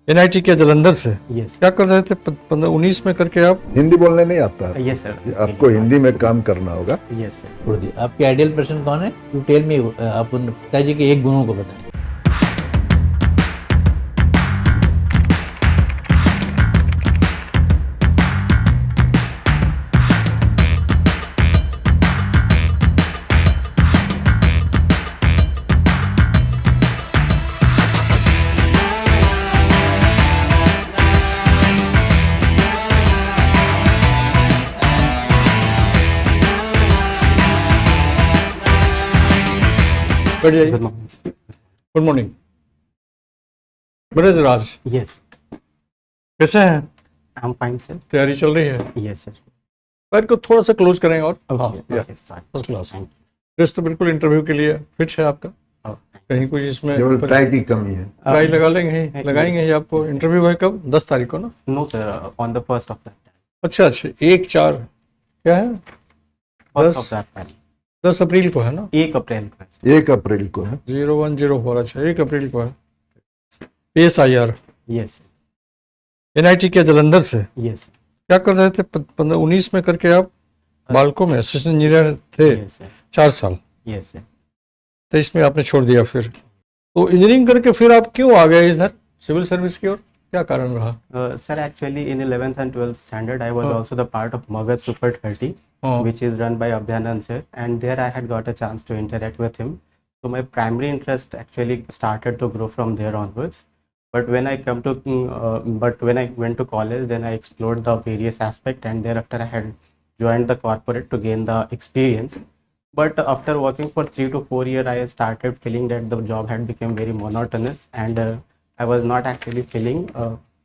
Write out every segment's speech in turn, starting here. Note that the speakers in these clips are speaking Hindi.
एनआईटी के जलंधर से यस क्या कर रहे थे 15-19 में करके आप? हिंदी बोलने नहीं आता है। यस सर आपको हिंदी में काम करना होगा। यस सर छोड़ दिया। आपके आइडियल पर्सन कौन है? You tell me. आप उन पिताजी के एक गुणों को बताएं। बैठ जाइए। Good morning good morning Braj Raj, yes कैसे हैं? आई एम फाइन सर तैयारी चल रही है? यस सर पैर को थोड़ा सा क्लोज करें और हाँ, okay okay sir first class. Thank dress तो बिल्कुल इंटरव्यू के लिए फिट है आपका। यू कहीं कोई इसमें केवल ट्राई की कमी है। ट्राई लगा लेंगे ही, लगाएंगे ही आपको। इंटरव्यू है कब? 10 तारीख को ना? No sir on the first of that अच्छा अच्छा, 1/4 क्या है? फर्स्ट 10 ऑफ दैट 10 अप्रैल को है ना? 1 अप्रैल को है सर 1 अप्रैल को है। 0104। अच्छा 1 अप्रैल को है। PSIR यस एनआईटी के जलंधर से यस क्या कर रहे थे 15-19 में करके आप? बालकों में असिस्टेंट इंजीनियर थे यस सर 4 साल, यस सर तो इसमें आपने छोड़ दिया। फिर तो इंजीनियरिंग करके फिर आप क्यों आ गए इधर सिविल सर्विस की ओर? क्या कारण रहा? sir actually in 11th and 12th standard I was Oh. also the part of Magad Super 30 हाँ, which is run by Abhyanand sir, and there I had got a chance to interact with him. So my primary interest actually started to grow from there onwards. But when I went to college, then I explored the various aspect, and thereafter I had joined the corporate to gain the experience. But after working for 3 to 4 years, I started feeling that the job had become very monotonous, and I was not actually feeling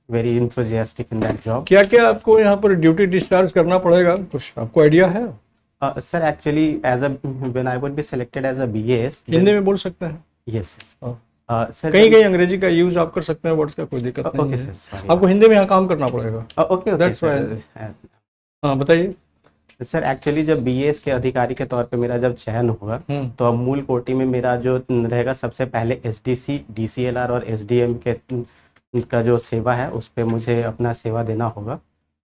very enthusiastic in that job. क्या क्या आपको यहाँ पर ड्यूटी डिस्चार्ज करना पड़ेगा? कुछ आपको आइडिया है? Sir, actually, when I would be selected as a BAS, Hindi में बोल सकते हैं? yes, sir. हाँ। Sir, कहीं कहीं अंग्रेजी का यूज आप कर सकते हैं, वर्ड्स का कोई दिक्कत नहीं okay, है। sir. Sorry. आपको हिंदी में यहाँ काम करना पड़ेगा। Okay, That's sir. हाँ बताइए। सर एक्चुअली जब BAS के अधिकारी के तौर पे मेरा जब चयन हुआ, तो अब मूल कोटि में मेरा जो रहेगा सबसे पहले SDC, DCLR और SDM का जो सेवा है उस पे मुझे अपना सेवा देना होगा,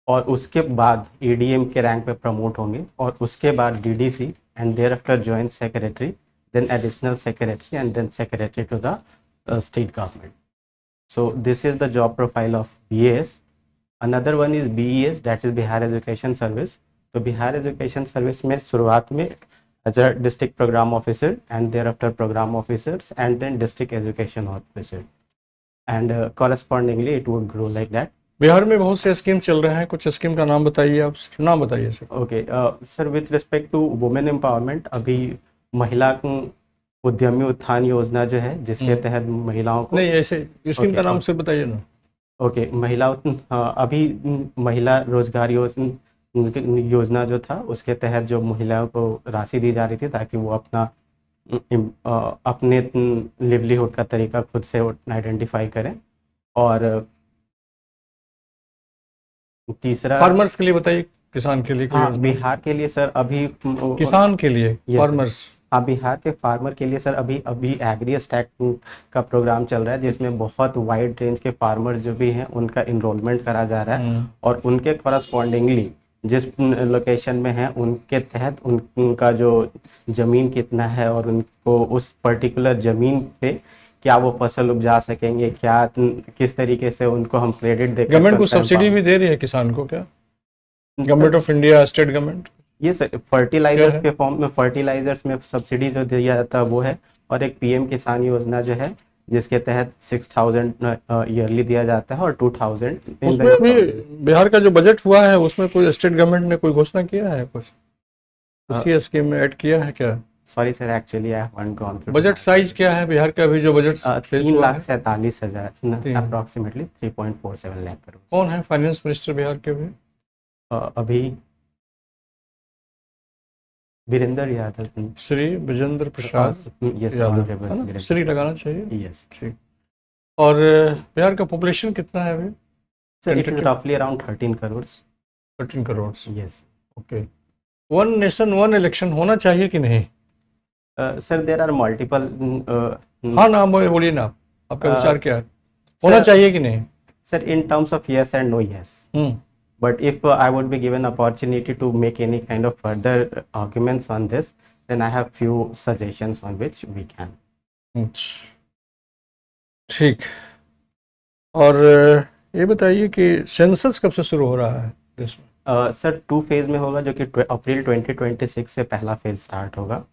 और उसके बाद EDM के रैंक पे प्रमोट होंगे, और उसके बाद DDC and thereafter joint secretary, then additional secretary and then secretary to the state government. So this is the job profile of BAS. Another one is BES, that is Bihar Education Service. तो बिहार एजुकेशन सर्विस में शुरुआत में as a district program officer and thereafter program officers and then district education officer, and correspondingly it would grow like that. Bihar में बहुत से स्कीम चल रहे हैं, कुछ स्कीम का नाम बताइए। आप नाम बताइए sir. Okay sir, with respect to women empowerment, अभी महिला उद्यमी उत्थान योजना जो है जिसके तहत महिलाओं को नहीं, ऐसे स्कीम का नाम से बताइए ना। ओके अभी महिला रोजगार योजना जो था उसके तहत जो महिलाओं को राशि दी जा रही थी ताकि वो अपने लिवलीहुड का तरीका खुद से आइडेंटिफाई करें. और तीसरा फार्मर्स के लिए बताइए, किसान के लिए कोई हाँ, योजना? बिहार के लिए सर अभी किसान के लिए फार्मर्स। हाँ, बिहार के फार्मर के लिए सर अभी एग्री स्टैक का प्रोग्राम चल रहा है जिसमें बहुत वाइड रेंज के फार्मर्स जो भी हैं उनका इनरोलमेंट करा जा रहा है, और उनके कॉरस्पॉन्डिंगली जिस लोकेशन में है उनके तहत उनका जो ज़मीन कितना है और उनको उस पर्टिकुलर ज़मीन पे क्या वो फसल उपजा सकेंगे, क्या किस तरीके से उनको हम क्रेडिट देकर गवर्नमेंट को सब्सिडी भी दे रही है किसान को क्या? Government of India, state government? ये सर फर्टिलाइजर्स के फॉर्म में, फर्टिलाइजर्स में सब्सिडी जो दिया जाता है वो है, और एक PM किसान योजना जो है जिसके तहत 6000 ईयरली दिया जाता है और 2000 उसमें भी बिहार का जो बजट हुआ है उसमें कोई स्टेट गवर्नमेंट ने कोई घोषणा किया है, कुछ उसकी स्कीम में ऐड किया है क्या? Sorry sir, actually I haven't gone through. Budget size क्या है बिहार का अभी जो बजट? 3,47,000 अप्रोक्सीमेटली 3.47 लाख करोड़. कौन है फाइनेंस मिनिस्टर बिहार के भी? अभी वीरेंद्र यादव. श्री विजेंद्र प्रसाद यस यादव, है ना? श्री लगाना चाहिए। यस. ठीक। और बिहार का पॉपुलेशन कितना है अभी? सर इट इज रफली around 13 crore. 13 crore. Yes. Okay. One nation one election होना चाहिए कि नहीं? Sir there are multiple. हाँ ना, बोलिए ना, आपका विचार क्या है? होना चाहिए कि नहीं? Sir in terms of yes and no yes, but if I would be given opportunity to make any kind of further arguments on this, then I have few suggestions on which we can. ठीक। और ये बताइए कि सेंसस कब से शुरू हो रहा है देश में? सर 2 फेज में होगा, जो कि अप्रैल 2026 से पहला फेज स्टार्ट होगा।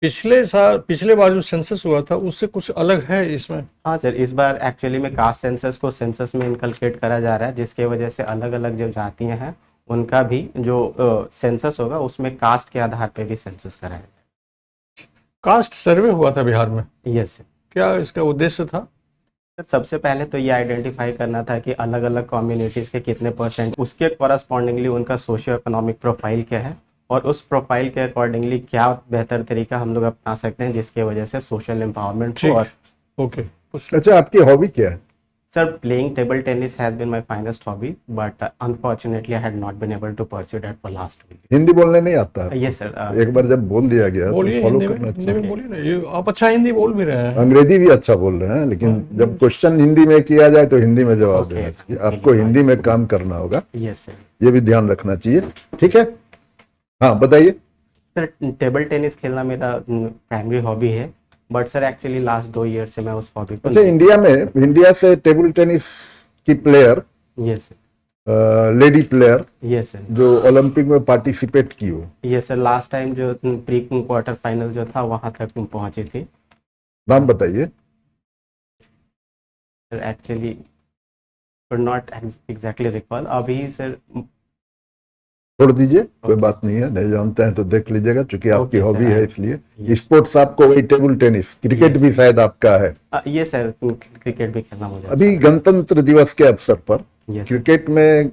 पिछले बार जो सेंसस हुआ था उससे कुछ अलग है इसमें? हाँ सर, इस बार एक्चुअली में कास्ट सेंसस को सेंसस में इनकलकेट करा जा रहा है, जिसके वजह से अलग अलग जो जातियां हैं उनका भी जो सेंसस होगा उसमें कास्ट के आधार पे भी सेंसस कराया। कास्ट सर्वे हुआ था बिहार में? Yes sir. क्या इसका उद्देश्य था? सर सबसे पहले तो ये आइडेंटिफाई करना था कि अलग अलग कम्युनिटीज के कितने परसेंट, उसके कॉरस्पॉन्डिंगली उनका सोशियो इकोनॉमिक प्रोफाइल क्या है और उस प्रोफाइल के अकॉर्डिंगली क्या बेहतर तरीका हम लोग अपना सकते हैं जिसके वजह से सोशल एम्पावरमेंट हो। और ओके। अच्छा, आपकी हॉबी क्या है? Sir playing table tennis has been my finest hobby, but unfortunately I had not been able to pursue that for last week. Hindi बोलने नहीं आता है? Yes sir. एक बार जब बोल दिया गया तो बोलिए, फॉलो हिंदी करना में चाहिए। बोलिए ना, ये आप अच्छा हिंदी बोल भी रहे हैं। अंग्रेजी भी अच्छा बोल रहे हैं, लेकिन जब क्वेश्चन हिंदी में किया जाए तो हिंदी में जवाब देना चाहिए। आपको हिंदी में काम करना होगा, यस सर। ये भी ध्यान रखना चाहिए। ठीक है, हाँ बताइए। सर टेबल टेनिस खेलना मेरा प्राइमरी हॉबी है, but sir actually last 2 year से मैं उस हॉबी को। अच्छा, इंडिया से टेबल टेनिस की player, yes sir, lady player yes sir, जो ओलंपिक में पार्टिसिपेट की हो, यस सर, लास्ट टाइम जो प्री क्वार्टर फाइनल जो था वहां तक पहुंची थी। नाम बताइए। Sir actually not exactly recall अभी सर। छोड़ दीजिए, कोई बात नहीं है, नहीं जानते हैं तो देख लीजिएगा, क्योंकि आपकी Okay, हॉबी sir, है इसलिए। स्पोर्ट्स आपको वही टेबल टेनिस, क्रिकेट Yes. भी शायद आपका है। ये सर क्रिकेट भी खेलना मुझे अभी गणतंत्र दिवस के अवसर पर यस क्रिकेट में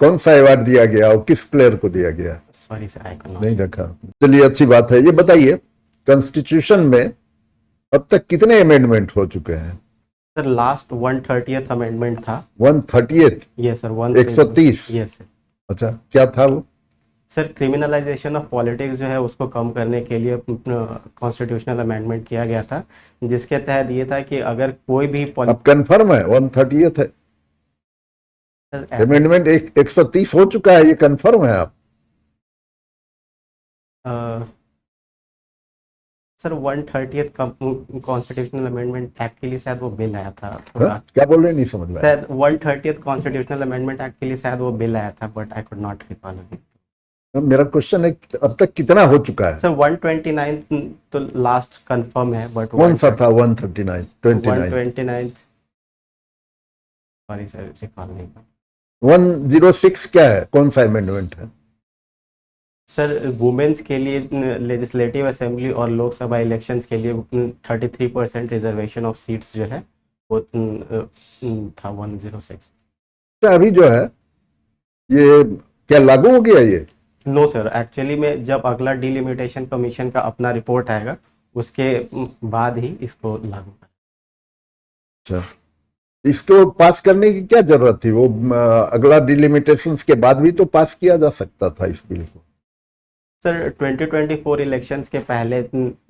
कौन सा अवार्ड दिया गया और किस प्लेयर को दिया गया? सॉरी सर आई कैन नहीं देखा। चलिए, अच्छी बात है। ये बताइए, कॉन्स्टिट्यूशन में अब तक कितने अमेंडमेंट हो चुके हैं? सर लास्ट 130th अमेंडमेंट था। 130th? Yes sir, 130? Yes sir. अच्छा, क्या था वो? सर क्रिमिनलाइजेशन ऑफ पॉलिटिक्स जो है उसको कम करने के लिए कॉन्स्टिट्यूशनल अमेंडमेंट किया गया था, जिसके तहत ये था कि अगर कोई भी अब कंफर्म है 130th है? अमेंडमेंट 130 हो चुका है, ये कंफर्म है आप? Sir 130th constitutional amendment act के लिए शायद वो बिल आया था। हाँ? क्या बोल रहे हैं, नहीं समझ में आया। Sir 130th constitutional amendment act के लिए शायद वो बिल आया था, but I could not recall अभी। मेरा क्वेश्चन है, अब तक कितना हो चुका है? सर 129 तो लास्ट कंफर्म है, बट कौन सा था 139? 129 सॉरी सर रिकॉल नहीं। 106 क्या है, कौन सा अमेंडमेंट है? सर वुमेन्स के लिए लेजिस्लेटिव असेंबली और लोकसभा इलेक्शंस के लिए 33% रिजर्वेशन ऑफ सीट्स जो है वो था 106। तो अभी जो है ये क्या लागू हो गया ये? नो सर, एक्चुअली में जब अगला डिलिमिटेशन कमीशन का अपना रिपोर्ट आएगा उसके बाद ही इसको लागू कर। अच्छा, इसको पास करने की क्या जरूरत थी? वो अगला डिलिमिटेशंस के बाद भी तो पास किया जा सकता था इस बिल को। सर 2024 इलेक्शंस के पहले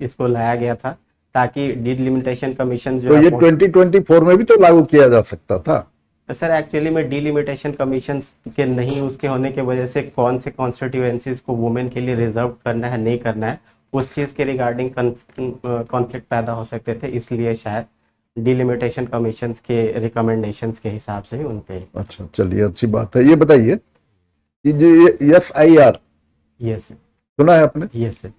इसको लाया गया था ताकि डिलिमिटेशन कमीशन जो तो ये 2024 में भी तो लागू किया जा सकता था। सर एक्चुअली में डिलिमिटेशन कमीशन के नहीं उसके होने की वजह से कौन से कॉन्स्टिट्यूएंसीज को वुमेन के लिए रिजर्व करना है नहीं करना है उस चीज़ के रिगार्डिंग कॉन्फ्लिक्ट पैदा हो सकते थे, इसलिए शायद डिलिमिटेशन कमीशन के रिकमेंडेशंस के हिसाब से ही उन पे। अच्छा, चलिए, अच्छी बात है। ये बताइए कि जो SIR यस सुना है आपने? Yes sir.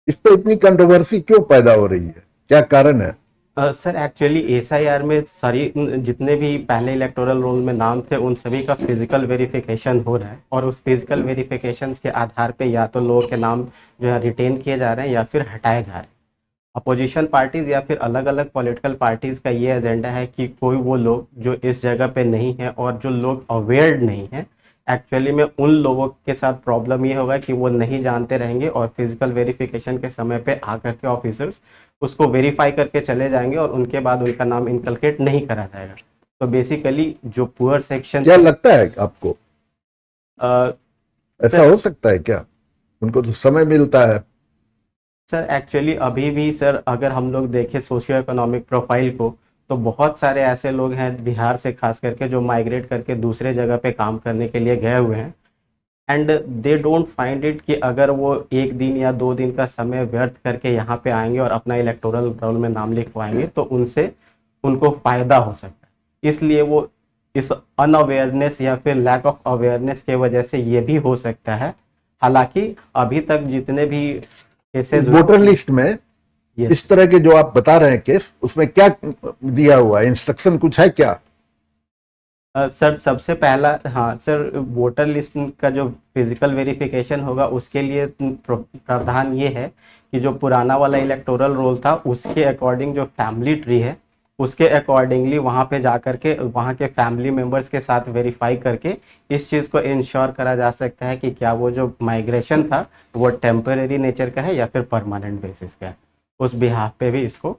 इस पे इतनी कंट्रोवर्सी क्यों पैदा हो रही है, क्या कारण है? सर एक्चुअली SIR में सारी जितने भी पहले इलेक्टोरल रोल में नाम थे उन सभी का फिजिकल वेरिफिकेशन हो रहा है और उस फिजिकल वेरिफिकेशन के आधार पे या तो लोगों के नाम जो है रिटेन किए जा रहे हैं या फिर हटाए जा रहे हैं। अपोजिशन पार्टीज या फिर अलग अलग पॉलिटिकल पार्टीज का ये एजेंडा है कि कोई वो लोग जो इस जगह पे नहीं है और जो लोग अवेयर नहीं है, एक्चुअली में उन लोगों के साथ प्रॉब्लम ये होगा कि वो नहीं जानते रहेंगे और फिजिकल वेरिफिकेशन के समय पे आकर के ऑफिसर्स उसको वेरीफाई करके चले जाएंगे और उनके बाद उनका नाम इनकलकेट नहीं करा जाएगा। तो बेसिकली जो पुअर सेक्शन, क्या लगता है आपको ऐसा हो सकता है क्या? उनको तो समय मिलता है। सर एक्चुअली अभी भी सर अगर हम लोग देखें सोशियो इकोनॉमिक प्रोफाइल को तो बहुत सारे ऐसे लोग हैं बिहार से खास करके जो माइग्रेट करके दूसरे जगह पे काम करने के लिए गए हुए हैं, and they don't find it कि अगर वो 1 दिन या 2 दिन का समय व्यर्थ करके यहाँ पे आएंगे और अपना इलेक्टोरल रोल में नाम लिखवाएंगे तो उनसे उनको फायदा हो सकता है। इसलिए वो इस अनअवेयरनेस या फिर लैक ऑफ अवेयरनेस के वजह से ये भी हो सकता है। हालांकि अभी तक जितने भी केसेस वोटर लिस्ट में इस तरह के जो आप बता रहे हैं केस, उसमें क्या दिया हुआ है, इंस्ट्रक्शन कुछ है क्या? सर सबसे पहला, हाँ सर, वोटर लिस्ट का जो फिजिकल वेरिफिकेशन होगा उसके लिए प्रावधान ये है कि जो पुराना वाला इलेक्टोरल रोल था उसके अकॉर्डिंग जो फैमिली ट्री है उसके अकॉर्डिंगली वहाँ पे जा करके वहाँ के फैमिली मेंबर्स के साथ वेरीफाई करके इस चीज़ को इंश्योर करा जा सकता है कि क्या वो जो माइग्रेशन था वो टेम्परेरी नेचर का है या फिर परमानेंट बेसिस का है। उस बिहाफ पे भी इसको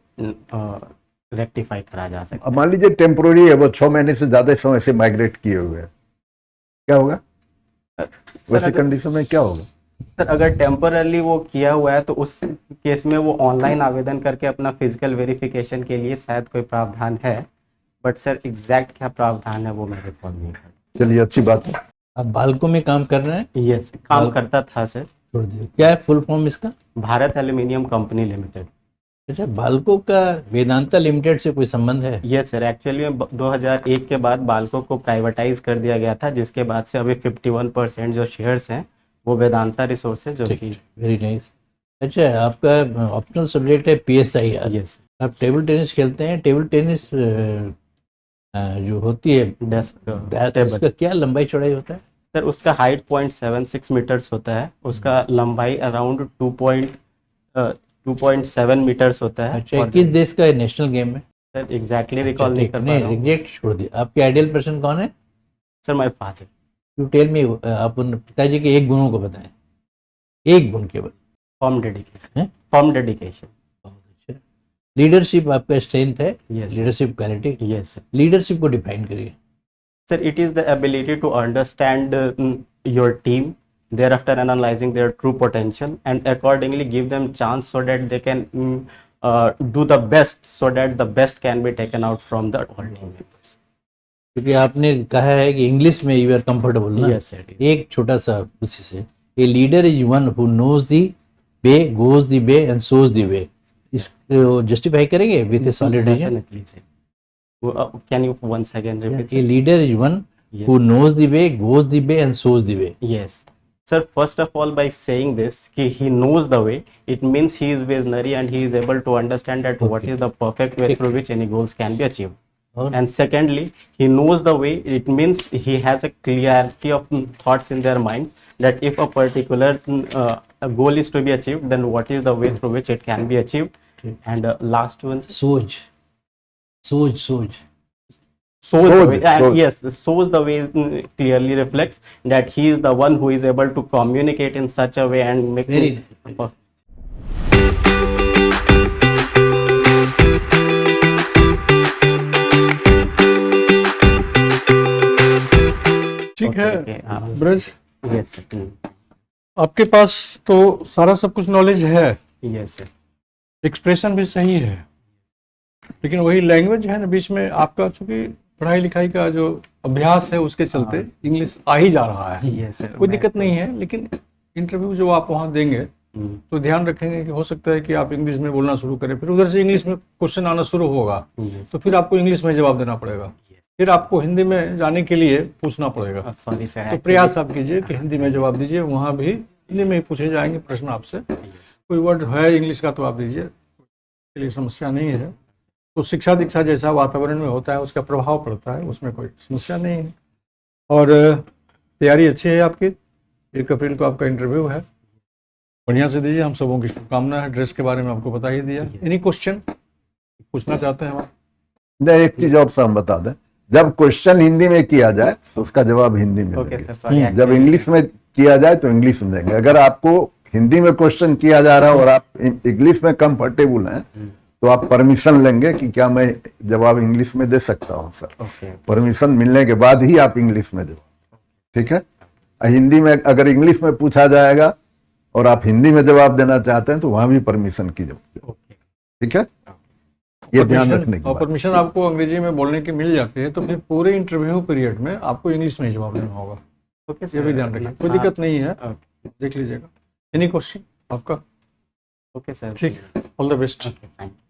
रेक्टिफाई करा जा सकता है। मान लीजिए टेम्पोररी है, वो 6 महीने से ज्यादा समय से माइग्रेट किए हुए हैं, क्या होगा वैसे कंडीशन में? क्या होगा सर अगर टेम्परली वो किया हुआ है तो उस केस में वो ऑनलाइन आवेदन करके अपना फिजिकल वेरिफिकेशन के लिए शायद कोई प्रावधान है, बट सर एग्जैक्ट क्या प्रावधान है वो मैं रिकॉल नहीं कर। चलिए अच्छी बात है। आप बाल्को में काम कर रहे हैं? यस, काम करता था सर। छोड़ दिया। क्या है फुल फॉर्म इसका? Bharat aluminium company limited. अच्छा, बाल्को का वेदांता लिमिटेड से कोई संबंध है? यस सर, एक्चुअली में 2001 के बाद बाल्को को प्राइवेटाइज कर दिया गया था, जिसके बाद से अभी 51% जो शेयर्स हैं वो वेदांता रिसोर्सेज जो कि। Very nice. अच्छा, आपका ऑप्शनल सब्जेक्ट है PSI। यस। आप टेबल टेनिस खेलते हैं? टेबल टेनिस जो होती है डेस्क उसका क्या लंबाई चौड़ाई होता है? सर उसका हाइट 0.76 मीटर्स होता है, उसका लंबाई अराउंड 2.7 मीटर्स होता है। अच्छा, किस देश का नेशनल गेम है? सर एग्जैक्टली रिकॉल नहीं कर पा रहा हूँ। एग्जैक्ट छोड़ दिया। आपके आइडियल पर्सन कौन है? Sir my father. You tell me, आप उन पिताजी के एक गुणों को बताएं, एक गुण केवल। Form dedication. Form dedication. अच्छा, लीडरशिप आपका स्ट्रेंथ है? Yes. Leadership quality. Yes sir. Leadership को डिफाइन करिए। Sir, it is the ability to understand your team, thereafter analyzing their true potential and accordingly give them chance so that they can do the best, so that the best can be taken out from the all team members. क्योंकि आपने कहा है कि इंग्लिश में यू आर कंफर्टेबल ना? Yes sir. एक छोटा सा उसी से, a leader is one who knows the way, goes the way and shows the way. इसको जस्टिफाई करेंगे with a solid reason? Definitely sir. Can you once again repeat? A leader is one who knows the way, goes the way and shows the way. Yes. Sir, first of all, by saying this, he knows the way, it means he is visionary and he is able to understand that what is the perfect way through which any goals can be achieved. And secondly, he knows the way, it means he has a clarity of thoughts in their mind that if a particular a goal is to be achieved, then what is the way through which it can be achieved. And last one, सोच yes, shows the way clearly reflects that he is the one who is able to communicate in such a way and make Very ठीक है ब्रज, yes sir. आपके पास तो सारा सब कुछ नॉलेज है, Yes sir. एक्सप्रेशन भी सही है, लेकिन वही लैंग्वेज है ना बीच में आपका, चूंकि पढ़ाई लिखाई का जो अभ्यास है उसके चलते इंग्लिश आ ही जा रहा है। Yes sir. कोई दिक्कत नहीं है, लेकिन इंटरव्यू जो आप वहाँ देंगे तो ध्यान रखेंगे कि हो सकता है कि आप इंग्लिश में बोलना शुरू करें, फिर उधर से इंग्लिश में क्वेश्चन आना शुरू होगा तो फिर आपको इंग्लिश में जवाब देना पड़ेगा, फिर आपको हिंदी में जाने के लिए पूछना पड़ेगा। Sorry sir. तो प्रयास आप कीजिए कि हिंदी में जवाब दीजिए, वहाँ भी हिंदी में ही पूछे जाएंगे प्रश्न आपसे। कोई वर्ड है इंग्लिश का तो आप दीजिए, के लिए समस्या नहीं है। तो शिक्षा दीक्षा जैसा वातावरण में होता है उसका प्रभाव पड़ता है, उसमें कोई समस्या नहीं है। और तैयारी अच्छी है आपकी, 1 अप्रैल को आपका इंटरव्यू है, बढ़िया से दीजिए, हम सबों की शुभकामना है। ड्रेस के बारे में आपको बता ही दिया। एनी क्वेश्चन पूछना चाहते हैं आप? नहीं, एक चीज और हम बता दें, जब क्वेश्चन हिंदी में किया जाए तो उसका जवाब हिंदी में Okay देंगे। sir. Sorry. जब इंग्लिश में किया जाए तो इंग्लिश में देंगे। अगर आपको हिंदी में क्वेश्चन किया जा रहा है और आप इंग्लिश में कंफर्टेबल हैं तो आप परमिशन लेंगे कि क्या मैं जवाब इंग्लिश में दे सकता हूं सर। Okay. परमिशन मिलने के बाद ही आप इंग्लिश में दो, ठीक है। हिंदी में अगर इंग्लिश में पूछा जाएगा और आप हिंदी में जवाब देना चाहते हैं तो वहां भी परमिशन की जरूरत है, ठीक है। ये ध्यान रखने की और बात। परमिशन आपको अंग्रेजी में बोलने की मिल जाती है तो फिर पूरे इंटरव्यू पीरियड में आपको इंग्लिश में ही जवाब देना होगा। ओके ये भी ध्यान रखिए, कोई दिक्कत नहीं है, ओके देख लीजिएगा। एनी क्वेश्चन आपका? ओके सर, ठीक, all the best. Okay, thank you.